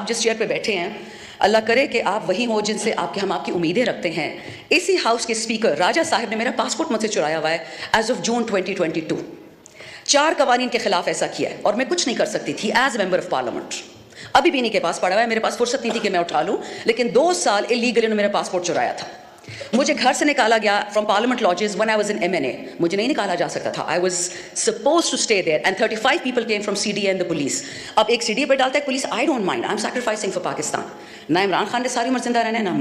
आप जिस चेयर पे बैठे हैं, अल्लाह करे कि आप वही हो जिनसे हम आपकी उम्मीदें रखते हैं। इसी हाउस के स्पीकर राजा साहब ने मेरा पासपोर्ट मुझसे चुराया हुआ है एज ऑफ जून 2022। 4 कवानीन के खिलाफ ऐसा किया है और मैं कुछ नहीं कर सकती थी एज मेंबर ऑफ पार्लियामेंट। अभी भी नहीं के पास पड़ा हुआ है, मेरे पास फुर्सत नहीं थी कि मैं उठा लूं, लेकिन 2 साल इलीगली उन्होंने मेरा पासपोर्ट चुराया था। मुझे घर से निकाला गया from parliament lodges when I was in MNA। मुझे नहीं निकाला जा सकता था। I was supposed to stay there and 35 people came from CDA and the police. अब एक CDA पे डालता है police, I don't mind, I am sacrificing for Pakistan. ना इमरान खान ने सारी उम्र जिंदा रहना है, ना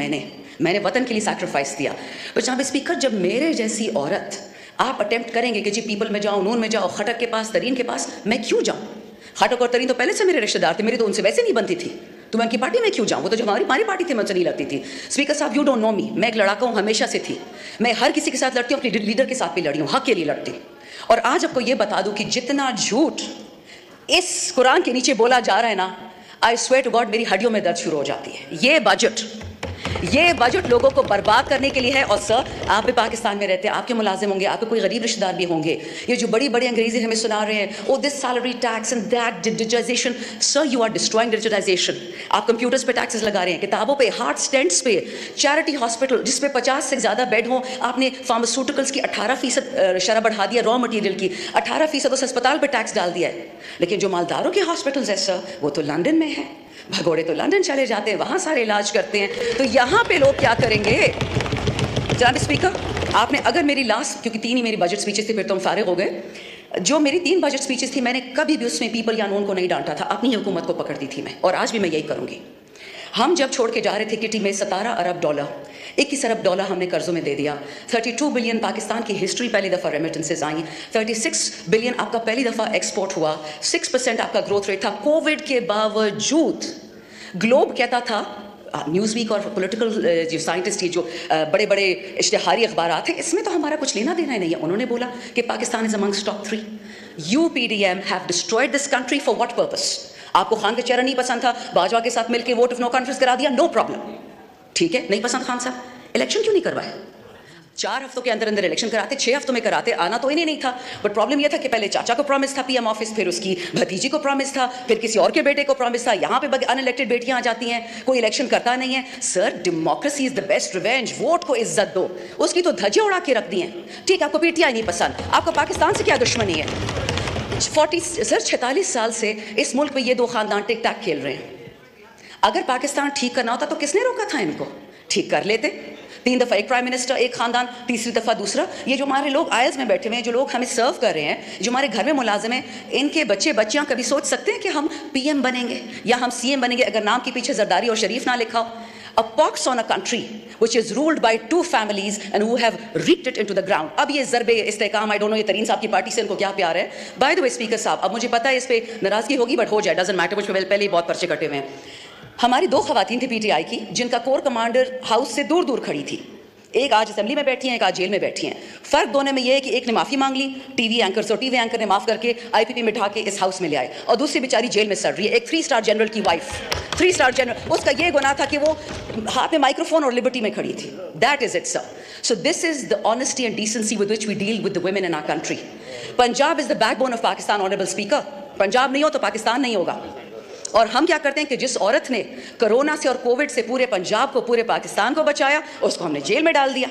मैंने वतन के लिए सैक्रिफाइस दिया। बट जनाब स्पीकर, जब मेरे जैसी औरत आप अटेम्प्ट करेंगे कि जी पीपल में जाओ, नून में जाओ, खटक के पास, तरीन के पास, मैं क्यों जाऊँ? खटक और तरीन तो पहले से मेरे रिश्तेदार थे, मेरी तो उनसे वैसे नहीं बनती थी, तो मैं उनकी पार्टी में क्यों जाऊँ? वो तो जो हमारी पार्टी थी, मुझसे नहीं लगती थी। स्पीकर साहब, यू डोंट नो मी, मैं एक लड़ाका हूँ, हमेशा से थी। मैं हर किसी के साथ लड़ती हूँ, अपने लीडर के साथ भी लड़ी हूँ, हक के लिए लड़ती। और आज आपको ये बता दूँ कि जितना झूठ इस कुरान के नीचे बोला जा रहा है ना, आई स्वेयर टू गॉड मेरी हड्डियों में दर्द शुरू हो जाती है। ये बजट लोगों को बर्बाद करने के लिए है। और सर, आप भी पाकिस्तान में रहते हैं, आपके मुलाजिम होंगे, आपके कोई गरीब रिश्तेदार भी होंगे। ये जो बड़ी बड़ी अंग्रेजी हमें सुना रहे हैं, oh this salary tax and that digitization, sir you are destroying digitization. आप कंप्यूटर्स पे टैक्सेस लगा रहे हैं, किताबों पे, हार्ट स्टेंट्स पे, चैरिटी हॉस्पिटल जिसपे 50 से ज़्यादा बेड हो, आपने फार्मास्यूटिकल्स की 18% शरह बढ़ा दिया, रॉ मटीरियल की 18% उस अस्पताल पर टैक्स डाल दिया है। लेकिन जो मालदारों के हॉस्पिटल्स है सर, वो तो लंदन में है, भगोड़े तो लंदन चले जाते हैं, वहाँ सारे इलाज करते हैं। तो यहाँ पे लोग क्या करेंगे? जनाब स्पीकर, आपने अगर मेरी लास्ट, क्योंकि 3 ही मेरी बजट स्पीचेस थी, फिर तो हम फारिग हो गए, जो मेरी 3 बजट स्पीचेस थी, मैंने कभी भी उसमें पीपल या नून को नहीं डांटा था, अपनी हुकूमत को पकड़ती थी मैं, और आज भी मैं यही करूँगी। हम जब छोड़ के जा रहे थे किटी में $17 अरब, 21 अरब डॉलर हमने कर्जों में दे दिया। 32 बिलियन पाकिस्तान की हिस्ट्री पहली दफ़ा रेमिटेंसेज आई, 36 बिलियन आपका पहली दफ़ा एक्सपोर्ट हुआ, 6% आपका ग्रोथ रेट था। कोविड के बावजूद ग्लोब कहता था, न्यूज़ वीक और पॉलिटिकल जो साइंटिस्ट, ये जो बड़े बड़े इश्तिहारी अखबार थे, इसमें तो हमारा कुछ लेना देना ही नहीं है। उन्होंने बोला कि Pakistan is amongst top 3। UPDM have destroyed this country for what purpose? आपको खान का चेहरा नहीं पसंद था, बाजवा के साथ मिलकर वोट ऑफ नो कॉन्फ्रेंस करा दिया, नो प्रॉब्लम, ठीक है, नहीं पसंद खान साहब, इलेक्शन क्यों नहीं करवाए? 4 हफ्तों के अंदर अंदर इलेक्शन कराते, 6 हफ्तों में कराते, आना तो इन्हें नहीं था। बट प्रॉब्लम यह था कि पहले चाचा को प्रॉमिस था PM ऑफिस, फिर उसकी भतीजी को प्रॉमिस था, फिर किसी और के बेटे को प्रॉमिस था। यहाँ पे अनइलेक्टेड बेटियां आ जाती हैं, कोई इलेक्शन करता नहीं है। Sir, democracy is the best revenge, vote को इज्जत दो, उसकी तो धज्जियां उड़ा के रख दी हैं। ठीक, आपको PTI नहीं पसंद, आपको पाकिस्तान से क्या दुश्मनी है? 46 साल से इस मुल्क में ये 2 खानदान टिक टैक खेल रहे हैं। अगर पाकिस्तान ठीक करना होता तो किसने रोका था इनको? ठीक कर लेते। 3 दफ़ा एक प्राइम मिनिस्टर, एक खानदान, तीसरी दफ़ा दूसरा। ये जो हमारे लोग आयल्स में बैठे हुए हैं, जो लोग हमें सर्व कर रहे हैं, जो हमारे घर में मुलाजिम हैं, इनके बच्चे बच्चियां कभी सोच सकते हैं कि हम PM बनेंगे या हम CM बनेंगे अगर नाम के पीछे जरदारी और शरीफ ना लिखा हो? A pox on a country which is ruled by 2 families and who have reaped it into the ground. अब ये ज़रबे इस्तेकाम, आई डोंट नो ये तरीन साहब की पार्टी से इनको क्या प्यार है। बाय द वे स्पीकर साहब, अब मुझे पता है इस पे नाराज़गी होगी, बट हो जाए, डजंट मैटर, मुझ पे पहले ही बहुत पर्चे कटे हुए हैं। हमारी 2 खवातीन थी PTI की, जिनका कोर कमांडर हाउस से दूर दूर खड़ी थी। एक आज असेंबली में बैठी हैं, एक आज जेल में बैठी हैं। फ़र्क दोनों में ये है कि एक ने माफ़ी मांग ली, TV एंकर ने माफ़ करके IPP में बिठा के इस हाउस में ले आए, और दूसरी बेचारी जेल में सड़ रही है। एक 3 स्टार जनरल की वाइफ, 3 स्टार जनरल, उसका ये गुनाह था कि वो हाथ में माइक्रोफोन और लिबर्टी में खड़ी थी। That is it sir. So this is the honesty and decency with which we deal with the women in our country. Punjab is the backbone of Pakistan, honourable speaker. Punjab नहीं हो तो पाकिस्तान नहीं होगा। और हम क्या करते हैं कि जिस औरत ने कोरोना से और कोविड से पूरे पंजाब को, पूरे पाकिस्तान को बचाया, उसको हमने जेल में डाल दिया,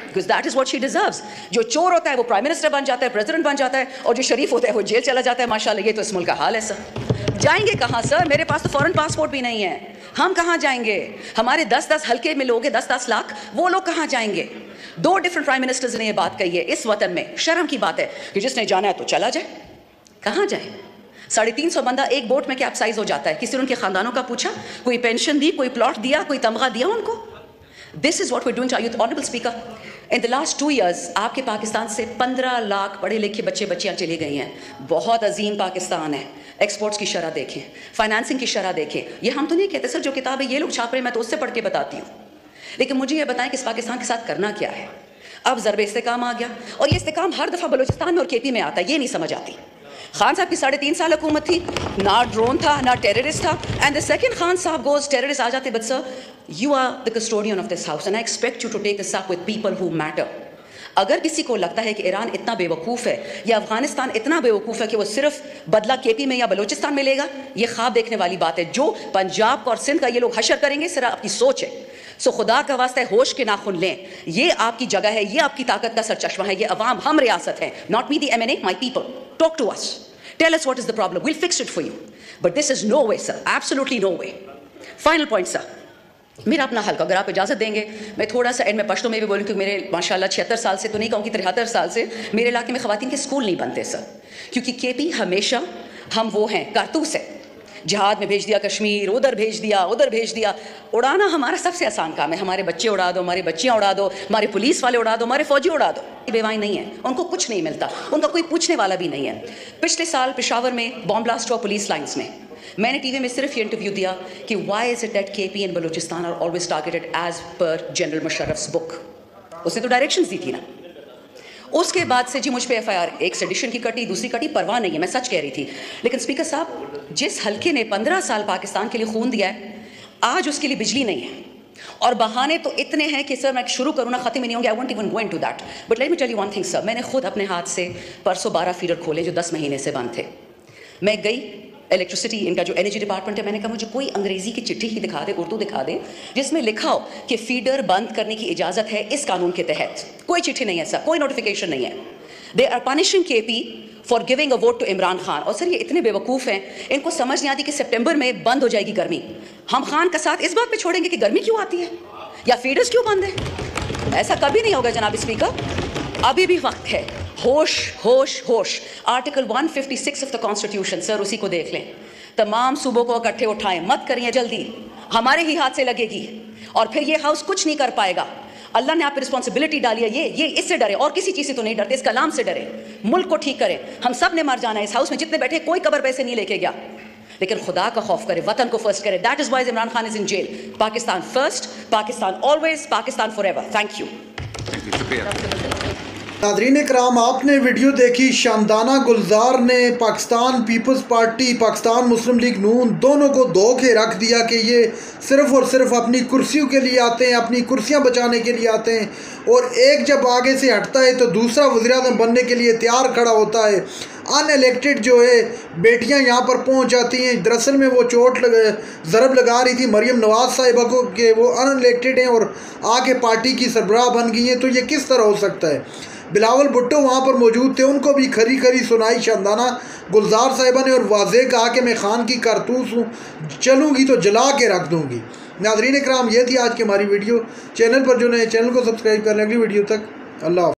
because that is what she deserves। जो चोर होता है वो प्राइम मिनिस्टर बन जाता है, प्रेसिडेंट बन जाता है, और जो शरीफ होता है वो जेल चला जाता है। माशाल्लाह, ये तो इस मुल्क का हाल है सर। जाएंगे कहाँ सर? मेरे पास तो फॉरेन पासपोर्ट भी नहीं है, हम कहाँ जाएंगे? हमारे 10-10 हल्के में लोग 10-10 लाख, वो लोग कहाँ जाएंगे? 2 डिफरेंट प्राइम मिनिस्टर्स ने ये बात कही है इस वतन में। शर्म की बात है कि जिसने जाना है तो चला जाए, कहाँ जाए? 350 बंदा एक बोट में कैप्साइज हो जाता है। किसी ने उनके खानदानों का पूछा? कोई पेंशन दी, कोई प्लॉट दिया, कोई तमगा दिया उनको? This is what we doing to our youth. Honourable speaker, in the last 2 years आपके पाकिस्तान से 15 लाख पढ़े लिखे बच्चे बच्चियां चले गई हैं। बहुत अजीम पाकिस्तान है। एक्सपोर्ट्स की शरह देखें, फाइनेंसिंग की शरह देखें। ये हम तो नहीं कहते सर, जो किताबें ये लोग छाप रहे हैं मैं तो उससे पढ़ के बताती हूँ। लेकिन मुझे ये बताएं कि इस पाकिस्तान के साथ करना क्या है? अब ज़रबे इस्तेकाम आ गया, और ये इस्तेकाम हर दफ़ा बलूचिस्तान में और KP में आता है, ये नहीं समझ आती। खान साहब की 3.5 साल हुकूमत थी, ना ड्रोन था, ना टेररिस्ट था, एंड द सेकंड खान साहब गोज, टेररिस्ट आ जाते। But sir, you are the custodian of this house and I expect you to take this up with people who matter. अगर किसी को लगता है कि ईरान इतना बेवकूफ़ है या अफगानिस्तान इतना बेवकूफ़ है कि वो सिर्फ बदला केपी में या बलूचिस्तान में लेगा, ये ख्वाब देखने वाली बात है। जो पंजाब और सिंध का ये लोग हशर करेंगे सिर्फ आपकी सोच है। सो खुदा का वास्ता है होश के नाखुन लें, ये आपकी जगह है, ये आपकी ताकत का सरचश्मा है, ये अवाम हम रियासत है, not me the MNA, my people. Talk to us, tell us what is the problem, we'll fix it for you, but this is no way sir, absolutely no way. Final point sir, मेरा अपना हल्का, अगर आप इजाज़त देंगे मैं थोड़ा सा एंड में पश्तो में भी बोलूँ, क्योंकि मेरे माशाल्लाह 76 साल से तो नहीं कहूँ कि 73 साल से मेरे इलाके में ख़वातीन के स्कूल नहीं बनते सर, क्योंकि केपी हमेशा हम वो हैं कारतूस है, जहाद में भेज दिया कश्मीर, उधर भेज दिया, उधर भेज दिया। उड़ाना हमारा सबसे आसान काम है, हमारे बच्चे उड़ा दो, हमारी बच्चियाँ उड़ा दो, हमारे पुलिस वाले उड़ा दो, हमारे फौजी उड़ा दो। बेवाई नहीं है, उनको कुछ नहीं मिलता, उनका कोई पूछने वाला भी नहीं है। पिछले साल पेशावर में बॉम्ब ब्लास्ट हुआ पुलिस लाइन्स में, मैंने टीवी में सिर्फ ये इंटरव्यू दिया कि why is it that KP and Balochistan are always targeted as per General Musharraf's book. उसने तो डायरेक्शंस दी थी ना। उसके बाद से जी मुझ पे FIR एक सेडिशन की कटी, दूसरी कटी, परवाह नहीं है, मैं सच कह रही थी। लेकिन स्पीकर साहब, जिस हल्के ने 15 साल पाकिस्तान के लिए खून दिया है, आज उसके लिए बिजली नहीं है, और बहाने तो इतने हैं कि सर मैं शुरू करूँ ना ख़त्म ही नहीं होंगे। I won't even go into that, but let me tell you one thing sir, मैंने खुद अपने हाथ से परसों 12 फीडर खोले जो 10 महीने से बंद थे। मैं गई इलेक्ट्रिसिटी, इनका जो एनर्जी डिपार्टमेंट है, मैंने कहा मुझे कोई अंग्रेजी की चिट्ठी ही दिखा दे, उर्दू दिखा दे, जिसमें लिखा हो कि फीडर बंद करने की इजाज़त है इस कानून के तहत। कोई चिट्ठी नहीं है सर, कोई नोटिफिकेशन नहीं है। They are punishing KP for giving a vote to Imran Khan. और सर ये इतने बेवकूफ़ हैं, इनको समझ नहीं आती कि सितंबर में बंद हो जाएगी गर्मी, हम खान का साथ इस बात पे छोड़ेंगे कि गर्मी क्यों आती है या फीडर्स क्यों बंद है। ऐसा कभी नहीं होगा जनाब स्पीकर, अभी भी वक्त है। होश होश होश। Article 156 of the constitution sir, उसी को देख लें। तमाम सूबों को इकट्ठे उठाएं, मत करिए जल्दी, हमारे ही हाथ से लगेगी और फिर ये हाउस कुछ नहीं कर पाएगा। अल्लाह ने आप पे रिस्पॉन्सिबिलिटी डाली है, ये इससे डरे और किसी चीज़ से तो नहीं डरते, इस कलाम से डरे। मुल्क को ठीक करें, हम सब ने मर जाना है, इस हाउस में जितने बैठे कोई कब्र पैसे नहीं लेके गया, लेकिन खुदा का खौफ करे, वतन को फर्स्ट करे। That is why Imran Khan is in jail. Pakistan first, Pakistan always, Pakistan forever. Thank you. नाज़रीन इकराम, आपने वीडियो देखी, शामदाना गुलजार ने पाकिस्तान पीपल्स पार्टी, पाकिस्तान मुस्लिम लीग नून दोनों को धो के रख दिया कि ये सिर्फ़ और सिर्फ अपनी कुर्सियों के लिए आते हैं, अपनी कुर्सियां बचाने के लिए आते हैं, और एक जब आगे से हटता है तो दूसरा वज़ीर-ए-आज़म बनने के लिए तैयार खड़ा होता है। अनएलेक्टेड जो है बेटियां यहाँ पर पहुँच जाती हैं। दरअसल में वो ज़रब लगा रही थी मरीम नवाज़ साहिबा को कि वो अनएलेक्टेड हैं और आके पार्टी की सरबराह बन गई हैं, तो ये किस तरह हो सकता है। बिलावल भुट्टो वहाँ पर मौजूद थे, उनको भी खरी खरी सुनाई शामदाना गुलजार साहिबा ने और वाज़ेह कहा कि मैं खान की कारतूस हूँ, चलूँगी तो जला के रख दूँगी। नाज़रीन इकराम, ये थी आज की हमारी वीडियो। चैनल पर जो नए चैनल को सब्सक्राइब कर लें। अगली वीडियो तक अल्लाह।